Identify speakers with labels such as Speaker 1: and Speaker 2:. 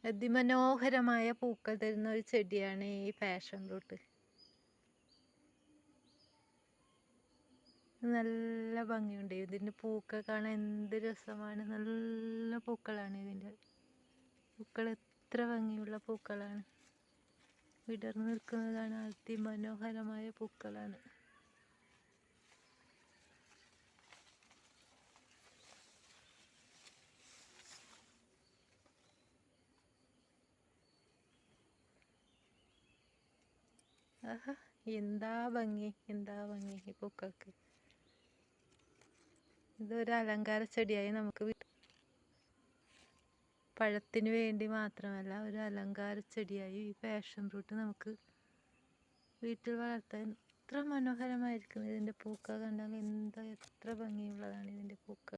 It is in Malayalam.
Speaker 1: അതിമനോഹരമായ പൂക്കൾ തരുന്ന ഒരു ചെടിയാണ് ഈ പാഷൻ ഫ്രൂട്ട്. നല്ല ഭംഗിയുണ്ട്. ഇതിൻ്റെ പൂക്കൾ കാണാൻ എന്ത് രസമാണ്. നല്ല പൂക്കളാണ് ഇതിൻ്റെ പൂക്കൾ. എത്ര ഭംഗിയുള്ള പൂക്കളാണ്. വിടർന്നു നിൽക്കുന്നതാണ്. അതിമനോഹരമായ പൂക്കളാണ്. ആഹാ, എന്താ ഭംഗി, എന്താ ഭംഗി ഈ പൂക്കൾക്ക്. ഇതൊരു അലങ്കാര ചെടിയായി നമുക്ക് പഴത്തിന് വേണ്ടി മാത്രമല്ല, ഒരു അലങ്കാര ചെടിയായി ഈ പാഷൻ ഫ്രൂട്ട് നമുക്ക് വീട്ടിൽ വളർത്താൻ എത്ര മനോഹരമായിരിക്കും. ഇതിൻ്റെ പൂക്കൾ കണ്ടാൽ എത്ര ഭംഗിയുള്ളതാണ് ഇതിൻ്റെ പൂക്കൾ.